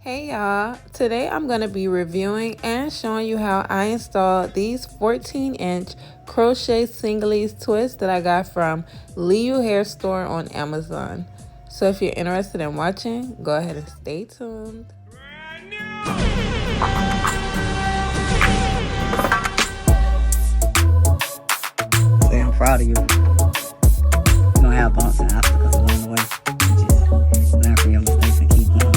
Hey y'all, today I'm going to be reviewing and showing you how I installed these 14-inch crochet Senegalese twists that I got from Leyoo hair store on Amazon. So if you're interested in watching, go ahead and stay tuned. Say I'm proud of you. You're gonna have bumps and obstacles along the way. Just learn from your mistakes and keep going.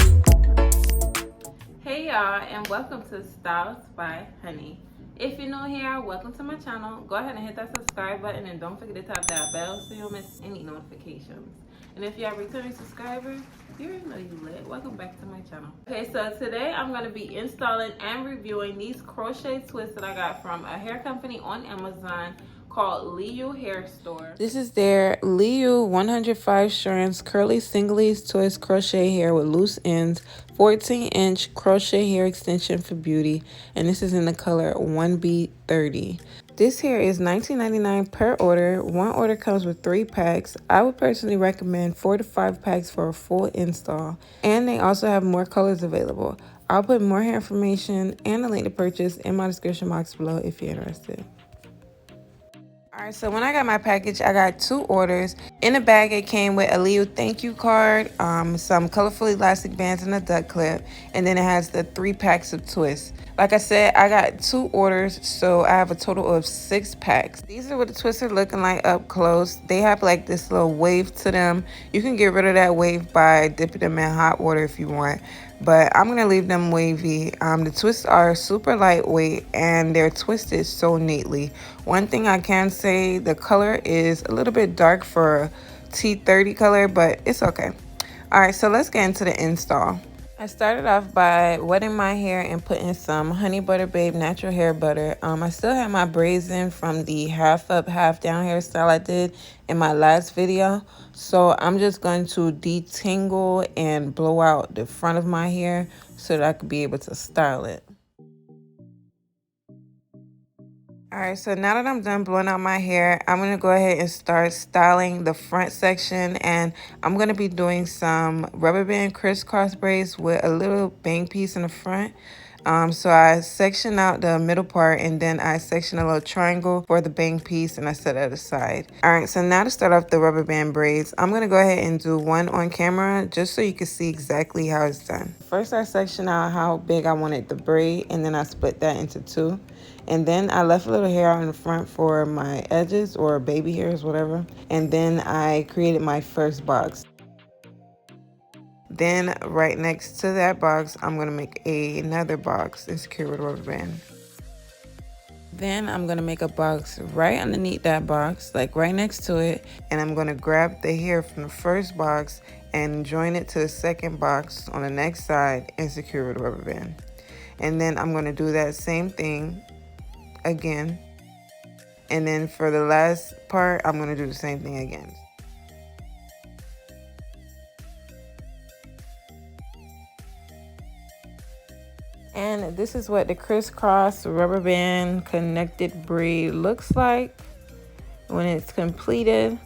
Hey y'all, and welcome to Styles by Honey. If you're new here, welcome to my channel. Go ahead and hit that subscribe button and don't forget to tap that bell so you don't miss any notifications. And if you're a returning subscriber, you already know you lit. Welcome back to my channel. Okay, so today I'm going to be installing and reviewing these crochet twists that I got from a hair company on Amazon called Leyoo Hair Store. This is their Leyoo 105 strands curly Senegalese twist crochet hair with loose ends, 14-inch crochet hair extension for beauty, and this is in the color 1B30. This hair is $19.99 per order. One order comes with 3 packs. I would personally recommend 4 to 5 packs for a full install, and they also have more colors available. I'll put more hair information and a link to purchase in my description box below if you're interested. Alright, so when I got my package, I got 2 orders. In the bag, it came with a Leyoo thank you card, some colorful elastic bands and a duck clip, and then it has the 3 packs of twists. Like I said, I got 2 orders, so I have a total of 6 packs. These are what the twists are looking like up close. They have like this little wave to them. You can get rid of that wave by dipping them in hot water if you want, but I'm gonna leave them wavy. The twists are super lightweight and they're twisted so neatly. One thing I can say, the color is a little bit dark for T30 color, but it's okay. All right, so let's get into the install. I started off by wetting my hair and putting some Honey Butter Babe natural hair butter. I still have my braids in from the half up, half down hairstyle I did in my last video. So I'm just going to detangle and blow out the front of my hair so that I could be able to style it. Alright, so now that I'm done blowing out my hair, I'm going to go ahead and start styling the front section. And I'm going to be doing some rubber band crisscross braids with a little bang piece in the front. So I section out the middle part and then I section a little triangle for the bang piece and I set it aside. Alright, so now to start off the rubber band braids, I'm going to go ahead and do one on camera just so you can see exactly how it's done. First I section out how big I wanted the braid and then I split that into 2. And then I left a little hair out in the front for my edges or baby hairs, whatever. And then I created my first box. Then right next to that box, I'm going to make another box and secure with a rubber band. Then I'm going to make a box right underneath that box, like right next to it. And I'm going to grab the hair from the first box and join it to the second box on the next side and secure with a rubber band. And then I'm going to do that same thing again, and then for the last part I'm going to do the same thing again. And this is what the crisscross rubber band connected braid looks like when it's completed.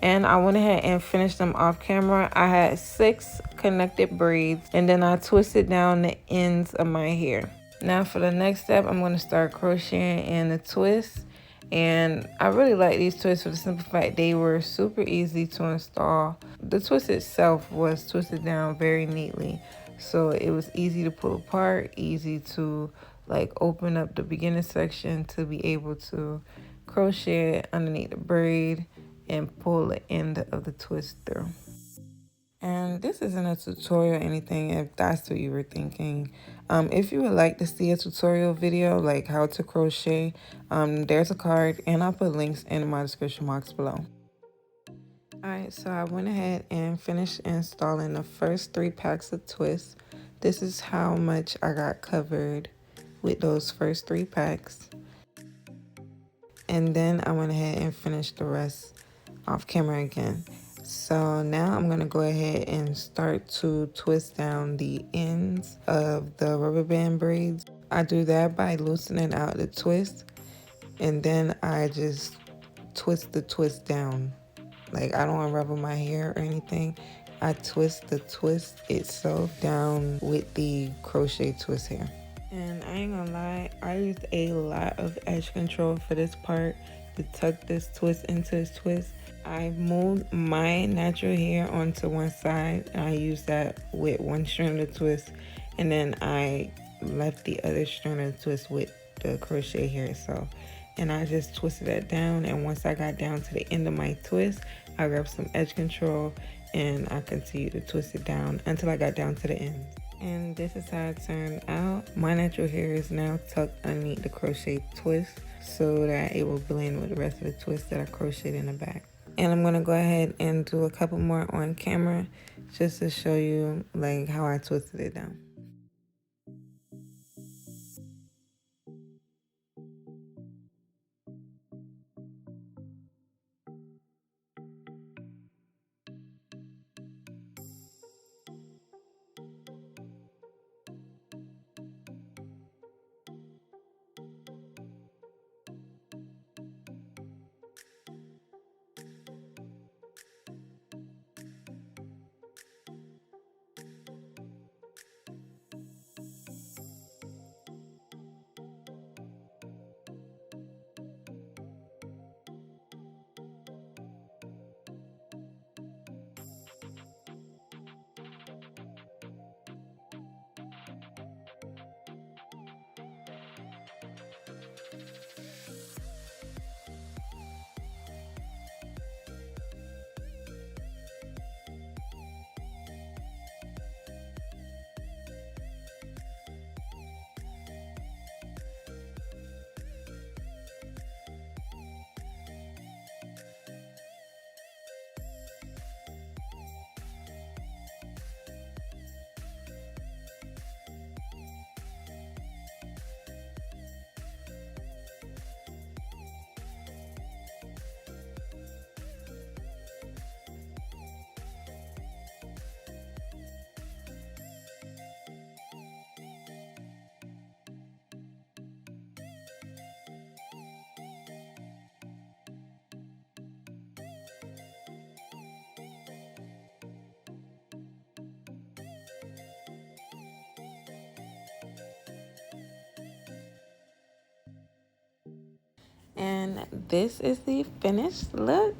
And I went ahead and finished them off camera. I had 6 connected braids and then I twisted down the ends of my hair. Now for the next step, I'm going to start crocheting in the twists. And I really like these twists for the simple fact they were super easy to install. The twist itself was twisted down very neatly. So it was easy to pull apart, easy to like open up the beginning section to be able to crochet it underneath the braid and pull the end of the twist through. And this isn't a tutorial or anything if that's what you were thinking. If you would like to see a tutorial video like how to crochet, there's a card and I'll put links in my description box below. Alright, so I went ahead and finished installing the first 3 packs of twists. This is how much I got covered with those first 3 packs. And then I went ahead and finished the rest off camera again. So now I'm going to go ahead and start to twist down the ends of the rubber band braids. I do that by loosening out the twist and then I just twist the twist down. Like I don't unravel my hair or anything. I twist the twist itself down with the crochet twist here. And I ain't gonna lie, I used a lot of edge control for this part to tuck this twist into this twist. I moved my natural hair onto one side and I used that with one strand of the twist, and then I left the other strand of the twist with the crochet hair itself. And I just twisted that down, and once I got down to the end of my twist, I grabbed some edge control and I continued to twist it down until I got down to the end. And this is how it turned out. My natural hair is now tucked underneath the crochet twist so that it will blend with the rest of the twist that I crocheted in the back. And I'm gonna go ahead and do a couple more on camera just to show you like how I twisted it down. And this is the finished look.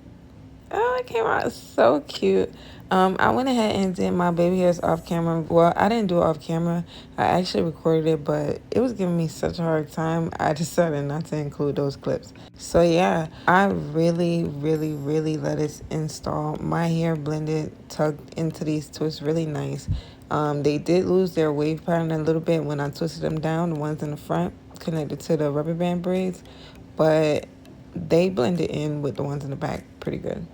Oh, it came out so cute. I went ahead and did my baby hairs off camera. Well, I didn't do it off camera. I actually recorded it, but it was giving me such a hard time. I decided not to include those clips. So yeah, I really let it install. My hair blended, tucked into these twists really nice. They did lose their wave pattern a little bit when I twisted them down, the ones in the front connected to the rubber band braids, but they blended in with the ones in the back pretty good.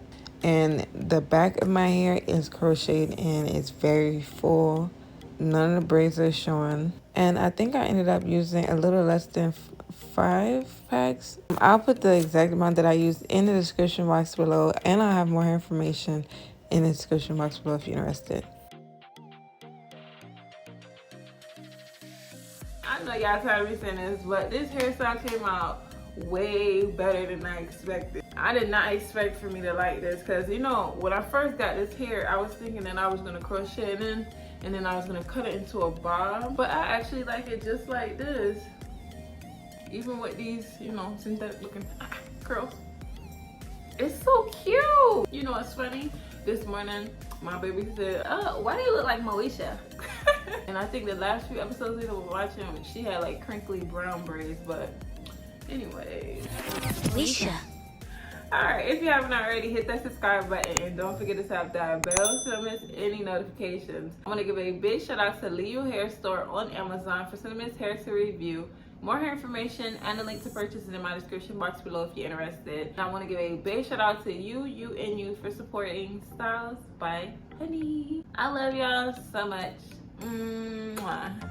And the back of my hair is crocheted in. It's very full. None of the braids are showing. And I think I ended up using a little less than 5 packs. I'll put the exact amount that I used in the description box below, and I'll have more information in the description box below if you're interested. I know y'all tired of me saying this, but this hairstyle came out way better than I expected. I did not expect for me to like this, because you know, when I first got this hair, I was thinking that I was gonna crochet it in and then I was gonna cut it into a bob, but I actually like it just like this, even with these, you know, synthetic looking curls. It's so cute. You know what's funny? This morning my baby said, "Oh, why do you look like Moesha?" And I think the last few episodes we were watching, she had like crinkly brown braids, but anyway. Moesha. Alright, if you haven't already, hit that subscribe button and don't forget to tap that bell so you don't miss any notifications. I want to give a big shout out to Leyoo hair store on Amazon for sending me hair to review. More hair information and a link to purchase is in my description box below if you're interested. And I want to give a big shout out to you and you for supporting Styles by Honey. I love y'all so much. Mwah.